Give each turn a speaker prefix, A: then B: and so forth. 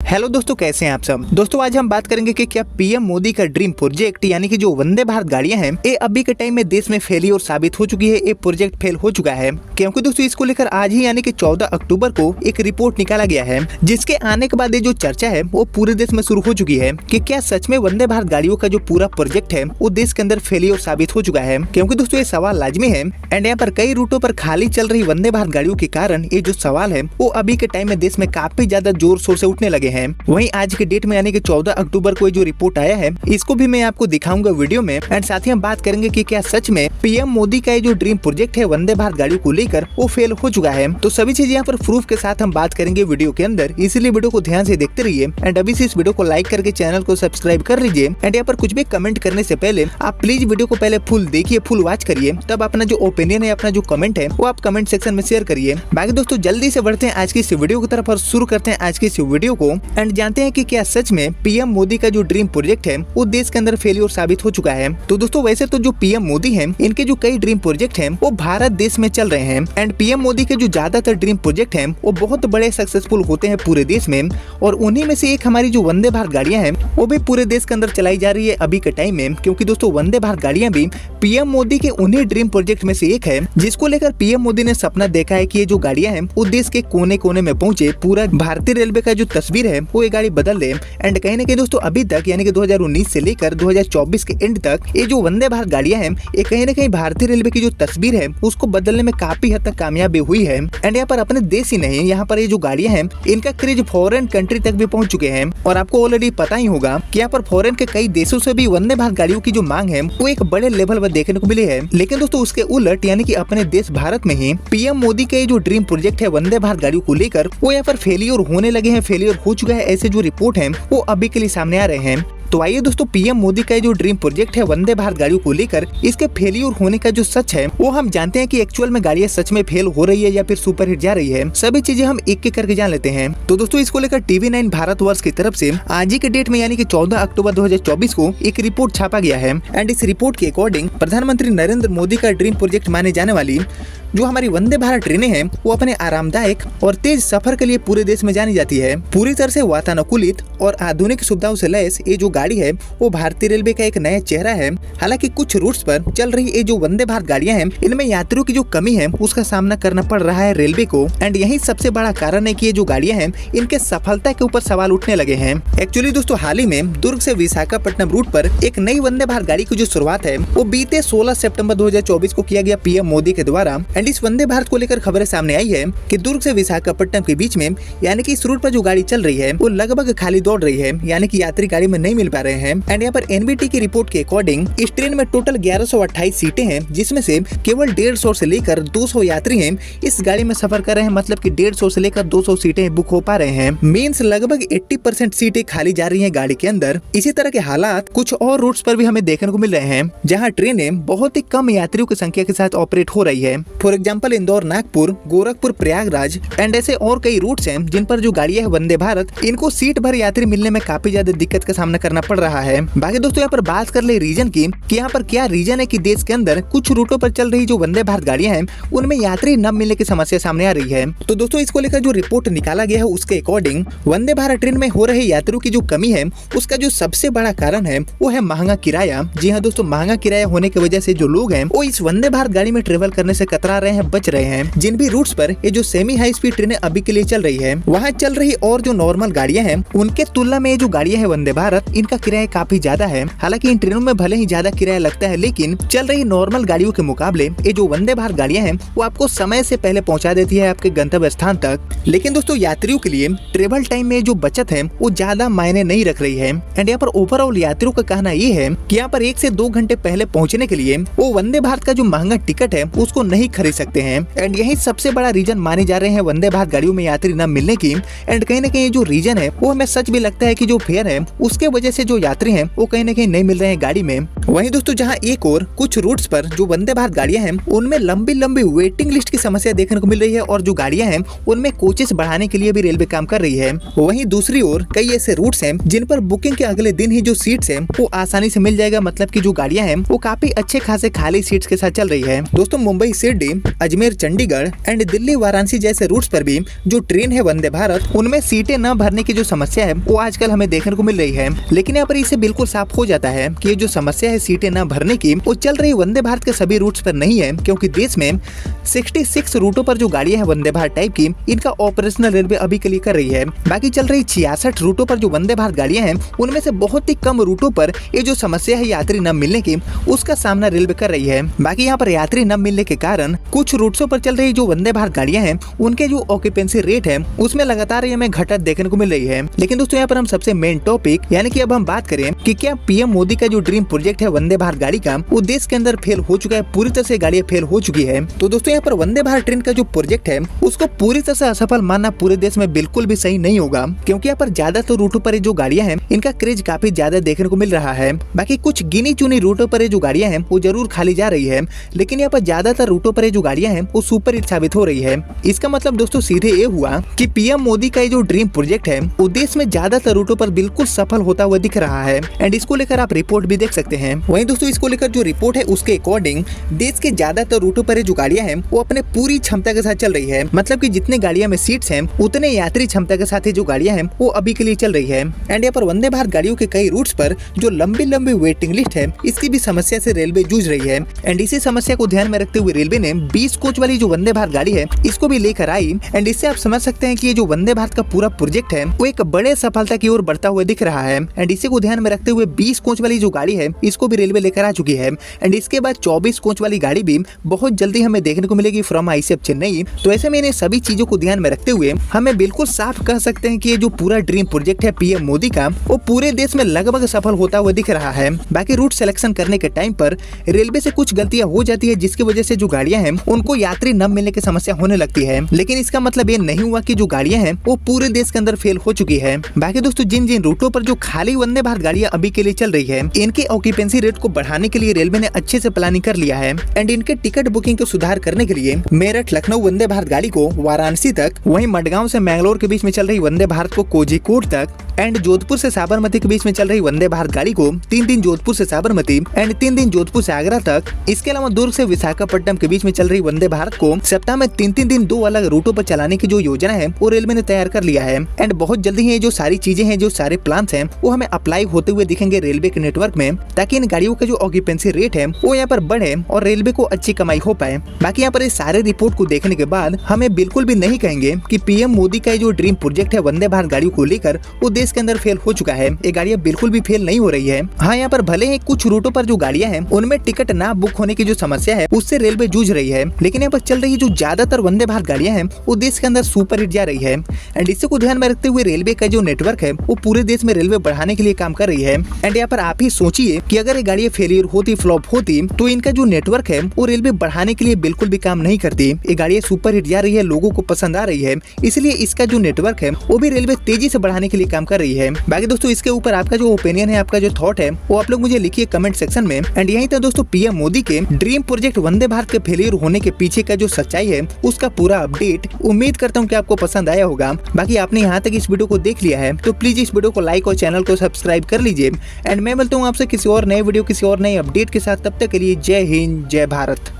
A: Hello दोस्तों, कैसे हैं आप सब। दोस्तों आज हम बात करेंगे कि क्या पीएम मोदी का ड्रीम प्रोजेक्ट यानी कि जो वंदे भारत गाड़ियां हैं, ये अभी के टाइम में देश में फेलियर साबित हो चुकी है। ये प्रोजेक्ट फेल हो चुका है क्योंकि दोस्तों इसको लेकर आज ही यानी कि 14 अक्टूबर को एक रिपोर्ट निकाला गया है, जिसके आने के बाद ये जो चर्चा है वो पूरे देश में शुरू हो चुकी है कि क्या सच में वंदे भारत गाड़ियों का जो पूरा प्रोजेक्ट है वो देश के अंदर फेलियर साबित हो चुका है। क्योंकि दोस्तों ये सवाल लाजमी है एंड यहाँ पर कई रूटों पर खाली चल रही वंदे भारत गाड़ियों के कारण ये जो सवाल है वो अभी के टाइम में देश में काफी ज्यादा जोर शोर से उठने लगे हैं। वहीं आज के डेट में यानी कि 14 अक्टूबर को जो रिपोर्ट आया है इसको भी मैं आपको दिखाऊंगा वीडियो में एंड साथ ही हम बात करेंगे कि क्या सच में पीएम मोदी का ये जो ड्रीम प्रोजेक्ट है वंदे भारत गाड़ियों को लेकर वो फेल हो चुका है। तो सभी चीजें यहाँ पर प्रूफ के साथ हम बात करेंगे वीडियो के अंदर, इसीलिए वीडियो को ध्यान से देखते रहिए एंड अभी से इस वीडियो को लाइक करके चैनल को सब्सक्राइब कर लीजिए। एंड यहाँ पर कुछ भी कमेंट करने से पहले आप प्लीज वीडियो को पहले फुल देखिए, फुल वॉच करिए, तब अपना जो ओपिनियन है, अपना जो कमेंट है वो आप कमेंट सेक्शन में शेयर करिए। बाकी दोस्तों जल्दी से बढ़ते हैं आज की इस वीडियो की तरफ और शुरू करते हैं आज की इस वीडियो को एंड जानते हैं कि क्या सच में पीएम मोदी का जो ड्रीम प्रोजेक्ट है वो देश के अंदर फेलियर साबित हो चुका है। तो दोस्तों वैसे तो जो पीएम मोदी हैं इनके जो कई ड्रीम प्रोजेक्ट हैं वो भारत देश में चल रहे हैं एंड पीएम मोदी के जो ज्यादातर ड्रीम प्रोजेक्ट हैं वो बहुत बड़े सक्सेसफुल होते हैं पूरे देश में, और उन्हीं में से एक हमारी जो वंदे भारत गाड़ियां हैं वो भी पूरे देश के अंदर चलाई जा रही है अभी के टाइम में। क्योंकि दोस्तों वंदे भारत गाड़ियां भी पीएम मोदी के उन्हीं ड्रीम प्रोजेक्ट में से एक है जिसको लेकर पीएम मोदी ने सपना देखा है कि ये जो गाड़ियां हैं वो देश के कोने कोने में पहुंचे, पूरा भारतीय रेलवे का जो तस्वीर है वो ये गाड़ी बदल दे। एंड कहीं ना कहीं दोस्तों अभी तक यानी कि 2019 से लेकर 2024 के एंड तक ये जो वंदे भारत गाड़ियां हैं ये कहीं ना कहीं भारतीय रेलवे की जो तस्वीर है उसको बदलने में काफी हद तक कामयाबी हुई है। एंड यहाँ पर अपने देश ही नहीं, यहाँ पर ये जो गाड़ियां हैं इनका क्रेज फॉरेन कंट्री तक भी पहुंच चुके हैं। और आपको ऑलरेडी पता ही होगा कि यहाँ पर फॉरेन के कई देशों से भी वंदे भारत गाड़ियों की जो मांग है वो एक बड़े लेवल पर देखने को मिली है। लेकिन दोस्तों उसके उलट यानी कि अपने देश भारत में ही पीएम मोदी के जो ड्रीम प्रोजेक्ट है वंदे भारत गाड़ियों को लेकर वो यहाँ पर फेलियर होने लगे हैं, फेलियर हो चुका है। ऐसे जो रिपोर्ट है वो अभी के लिए सामने आ रहे हैं। तो आइए दोस्तों पीएम मोदी का जो ड्रीम प्रोजेक्ट है वंदे भारत गाड़ियों को लेकर इसके फेलियर होने का जो सच है वो हम जानते हैं कि एक्चुअल में गाड़ियां सच में फेल हो रही है या फिर सुपर हिट जा रही है। सभी चीजें हम एक एक करके जान लेते हैं। तो दोस्तों इसको लेकर TV9 भारतवर्ष की तरफ से आज ही के डेट में यानी कि 14 अक्टूबर 2024 को एक रिपोर्ट छापा गया है एंड इस रिपोर्ट के अकॉर्डिंग प्रधानमंत्री नरेंद्र मोदी का ड्रीम प्रोजेक्ट माने जाने वाली जो हमारी वंदे भारत ट्रेनें हैं वो अपने आरामदायक और तेज सफर के लिए पूरे देश में जानी जाती है। पूरी तरह से वातानुकूलित और आधुनिक सुविधाओं से लैस ये जो गाड़ी है वो भारतीय रेलवे का एक नया चेहरा है। हालांकि कुछ रूट्स पर चल रही ये जो वंदे भारत गाड़ियां हैं इनमें यात्रियों की जो कमी है उसका सामना करना पड़ रहा है रेलवे को एंड यही सबसे बड़ा कारण है कि ये जो गाड़ियां हैं इनके सफलता के ऊपर सवाल उठने लगे हैं। एक्चुअली दोस्तों हाल ही में दुर्ग से विशाखापट्टनम रूट पर एक नई वंदे भारत गाड़ी की जो शुरुआत है वो बीते 16 सितंबर 2024 को किया गया पीएम मोदी के द्वारा। एंड इस वंदे भारत को लेकर खबरें सामने आई है कि दुर्ग से विशाखापट्टनम के बीच में यानी कि इस रूट पर जो गाड़ी चल रही है वो लगभग खाली दौड़ रही है, यानी कि यात्री गाड़ी में नहीं मिल पा रहे हैं। एंड यहाँ पर NBT की रिपोर्ट के अकॉर्डिंग इस ट्रेन में टोटल 1128 सीटें हैं जिसमें से केवल 150 से लेकर 200 यात्री हैं इस गाड़ी में सफर कर रहे हैं। मतलब कि 150 से लेकर 200 सीटें बुक हो पा रहे हैं। मीन्स लगभग 80% सीटें खाली जा रही है गाड़ी के अंदर। इसी तरह के हालात कुछ और रूट्स पर भी हमें देखने को मिल रहे हैं जहाँ ट्रेनें बहुत ही कम यात्रियों की संख्या के साथ ऑपरेट हो रही है। For example Indore, Nagpur, Gorakhpur, Prayagraj and ऐसे और कई रूट्स हैं जिन पर जो गाड़ियां है वंदे भारत इनको सीट भर यात्री मिलने में काफी ज्यादा दिक्कत का सामना करना पड़ रहा है। बाकी दोस्तों यहाँ पर बात कर ले रीजन की कि यहाँ पर क्या रीजन है कि देश के अंदर कुछ रूटों पर चल रही जो वंदे भारत गाड़ियां हैं उनमें यात्री न मिलने की समस्या सामने आ रही है। तो दोस्तों इसको लेकर जो रिपोर्ट निकाला गया है उसके अकॉर्डिंग वंदे भारत ट्रेन में हो रहे यात्रियों की जो कमी है उसका जो सबसे बड़ा कारण है वो है महंगा किराया। जी हाँ दोस्तों, महंगा किराया होने की वजह से जो लोग हैं वो इस वंदे भारत गाड़ी में ट्रेवल करने से कतरा रहे हैं, बच रहे हैं। जिन भी रूट्स पर ये जो सेमी हाई स्पीड ट्रेनें अभी के लिए चल रही है वहाँ चल रही और जो नॉर्मल गाड़ियां हैं उनके तुलना में जो गाड़ियां हैं वंदे भारत इनका किराया काफी ज्यादा है। हालांकि इन ट्रेनों में भले ही ज्यादा किराया लगता है लेकिन चल रही नॉर्मल गाड़ियों के मुकाबले ये जो वंदे भारत गाड़ियां हैं वो आपको समय से पहले पहुंचा देती है आपके गंतव्य स्थान तक। लेकिन दोस्तों यात्रियों के लिए ट्रेवल टाइम में जो बचत है वो ज्यादा मायने नहीं रख रही है। एंड यहाँ पर ओवरऑल यात्रियों का कहना ये है कि यहाँ पर 1 से 2 घंटे पहले पहुँचने के लिए वो वंदे भारत का जो महंगा टिकट है उसको नहीं खरीद सकते हैं। एंड यही सबसे बड़ा रीजन माने जा रहे हैं वंदे भारत गाड़ियों में यात्री न मिलने की। एंड कहीं ना कहीं जो रीजन है वो हमें सच भी लगता है कि जो फेयर है उसके वजह से जो यात्री हैं वो कहीं ना कहीं नहीं मिल रहे हैं गाड़ी में। वहीं दोस्तों जहां एक और कुछ रूट्स पर जो वंदे भारत गाड़ियां हैं उनमें लंबी लंबी वेटिंग लिस्ट की समस्या देखने को मिल रही है और जो गाड़ियां हैं उनमें कोचेस बढ़ाने के लिए भी रेलवे काम कर रही है। वहीं दूसरी ओर कई ऐसे रूट्स हैं जिन पर बुकिंग के अगले दिन ही जो सीट्स हैं वो आसानी से मिल जाएगा। मतलब की जो गाड़ियां हैं वो काफी अच्छे खासे खाली सीट्स के साथ चल रही है। दोस्तों मुंबई, सिडनी अजमेर चंडीगढ़ एंड दिल्ली वाराणसी जैसे रूट्स पर भी जो ट्रेन है वंदे भारत, उनमें सीटें न भरने की जो समस्या है वो आजकल हमें देखने को मिल रही है। लेकिन यहाँ पर इससे बिल्कुल साफ हो जाता है कि ये जो समस्या है सीटें न भरने की, वो चल रही वंदे भारत के सभी रूट्स पर नहीं है, क्योंकि देश में 66 रूटों पर जो गाड़ियां हैं वंदे भारत टाइप की, इनका ऑपरेशनल रेलवे अभी के लिए कर रही है। बाकी चल रही 66 रूटों पर जो वंदे भारत गाड़ियां हैं, उनमें से बहुत ही कम रूटों पर ये जो समस्या है यात्री न मिलने की, उसका सामना रेलवे कर रही है। बाकी यहाँ पर यात्री न मिलने के कारण कुछ रूट्सों पर चल रही जो वंदे भारत गाड़ियां हैं, उनके जो ऑक्यूपेंसी रेट है उसमें लगातार हमें घटत देखने को मिल रही है। लेकिन दोस्तों यहाँ पर हम सबसे मेन टॉपिक यानी कि अब हम बात करें कि क्या पीएम मोदी का जो ड्रीम प्रोजेक्ट है वंदे भारत गाड़ी का, वो देश के अंदर फेल हो चुका है, पूरी तरह से गाड़ियां फेल हो चुकी है। तो दोस्तों यहाँ पर वंदे भारत ट्रेन का जो प्रोजेक्ट है उसको पूरी तरह से असफल मानना पूरे देश में बिल्कुल भी सही नहीं होगा, क्योंकि यहाँ पर ज्यादातर रूटों पर जो गाड़ियां हैं इनका क्रेज काफी ज्यादा देखने को मिल रहा है। बाकी कुछ गिनी चुनी रूटों पर जो गाड़ियां हैं वो जरूर खाली जा रही है, लेकिन यहाँ पर ज्यादातर रूटों पर जो गाड़ियां हैं वो सुपर हिट साबित हो रही है। इसका मतलब दोस्तों सीधे ये हुआ कि पीएम मोदी का जो ड्रीम प्रोजेक्ट है वो देश में ज्यादातर रूटों पर बिल्कुल सफल होता हुआ दिख रहा है। एंड इसको लेकर आप रिपोर्ट भी देख सकते हैं। वहीं दोस्तों इसको लेकर जो रिपोर्ट है उसके अकॉर्डिंग देश के ज्यादातर रूटों पर जो गाड़ियां हैं वो अपने पूरी क्षमता के साथ चल रही है। मतलब कि जितने गाड़ियां में सीट्स हैं उतने यात्री क्षमता के साथ जो गाड़ियां हैं वो अभी के लिए चल रही है। एंड यहाँ पर वंदे भारत गाड़ियों के कई रूट्स पर जो लंबी लंबी वेटिंग लिस्ट है, इसकी भी समस्या से रेलवे जूझ रही है। एंड इसी समस्या को ध्यान में रखते हुए रेलवे ने 20 कोच वाली जो वंदे भारत गाड़ी है इसको भी लेकर आई। एंड इससे आप समझ सकते हैं कि ये जो वंदे भारत का पूरा प्रोजेक्ट है वो एक बड़े सफलता की ओर बढ़ता हुआ दिख रहा है। एंड इसी को ध्यान में रखते हुए 20 कोच वाली जो गाड़ी है इसको भी रेलवे लेकर आ चुकी है। एंड इसके बाद 24 कोच वाली गाड़ी भी बहुत जल्दी हमें देखने को मिलेगी फ्रॉम आईसीएफ चेन्नई। तो ऐसे में इन सभी चीजों को ध्यान में रखते हुए हमें बिल्कुल साफ कह सकते हैं कि ये जो पूरा ड्रीम प्रोजेक्ट है पीएम मोदी का, वो पूरे देश में लगभग सफल होता हुआ दिख रहा है। बाकी रूट सिलेक्शन करने के टाइम पर रेलवे से कुछ गलतियां हो जाती है, जिसकी वजह से जो गाड़ियां हैं उनको यात्री न मिलने की समस्या होने लगती है। लेकिन इसका मतलब ये नहीं हुआ कि जो गाड़ियां हैं वो पूरे देश के अंदर फेल हो चुकी है। बाकी दोस्तों जिन जिन रूटों पर जो खाली वंदे भारत गाड़ियां अभी के लिए चल रही है, इनके ऑक्यूपेंसी रेट को बढ़ाने के लिए रेलवे ने अच्छे से प्लानिंग कर लिया है। एंड इनके टिकट बुकिंग को सुधार करने के लिए मेरठ लखनऊ वंदे भारत गाड़ी को वाराणसी तक, वहीं मडगांव से मैंगलोर के बीच में चल रही वंदे भारत को कोझिकोड तक, एंड जोधपुर से साबरमती के बीच में चल रही वंदे भारत गाड़ी को 3 दिन जोधपुर से साबरमती एंड 3 दिन जोधपुर से आगरा तक, इसके अलावा दुर्ग से विशाखापट्टनम के बीच में चल रही वंदे भारत को सप्ताह में 3-3 दिन 2 अलग रूटों पर चलाने की जो योजना है वो रेलवे ने तैयार कर लिया है। एंड बहुत जल्दी ही जो सारी चीजें हैं, जो सारे प्लान्स हैं, वो हमें अप्लाई होते हुए दिखेंगे रेलवे के नेटवर्क में, ताकि इन गाड़ियों का जो ऑक्यूपेंसी रेट है वो यहाँ पर बढ़े और रेलवे को अच्छी कमाई हो पाए। बाकी यहाँ पर इस सारे रिपोर्ट को देखने के बाद हमें बिल्कुल भी नहीं कहेंगे कि पीएम मोदी का जो ड्रीम प्रोजेक्ट है वंदे भारत गाड़ियों को लेकर वो देश के अंदर फेल हो चुका है। ये गाड़ियां बिल्कुल भी फेल नहीं हो रही है। हाँ, यहाँ पर भले ही कुछ रूटों पर जो गाड़ियां हैं उनमें टिकट ना बुक होने की जो समस्या है उससे रेलवे जूझ रही है, लेकिन यहाँ पर चल रही जो ज्यादातर वंदे भारत गाड़ियां हैं वो देश के अंदर सुपर हिट जा रही है। एंड इसी को ध्यान में रखते हुए रेलवे का जो नेटवर्क है वो पूरे देश में रेलवे बढ़ाने के लिए काम कर रही है। एंड यहाँ पर आप ही सोचिए कि अगर ये गाड़ियां फेलियर होती, फ्लॉप होती, तो इनका जो नेटवर्क है वो रेलवे बढ़ाने के लिए बिल्कुल भी काम नहीं करती। ये गाड़ियां सुपर हिट जा रही है, लोगों को पसंद आ रही है, इसलिए इसका जो नेटवर्क है वो भी रेलवे तेजी से बढ़ाने के लिए काम कर रही है। बाकी दोस्तों इसके ऊपर आपका जो ओपिनियन है, आपका जो थॉट है, वो आप लोग मुझे लिखिए कमेंट सेक्शन में। एंड यही था दोस्तों पीएम मोदी के ड्रीम प्रोजेक्ट वंदे भारत के फेलियर होने के पीछे का जो सच्चाई है उसका पूरा अपडेट। उम्मीद करता हूँ कि आपको पसंद आया होगा। बाकी आपने यहाँ तक इस वीडियो को देख लिया है तो प्लीज इस वीडियो को लाइक और चैनल को सब्सक्राइब कर लीजिए। एंड मैं मिलता हूँ आपसे किसी और नए वीडियो, किसी और नए अपडेट के साथ। तब तक के लिए जय हिंद, जय भारत।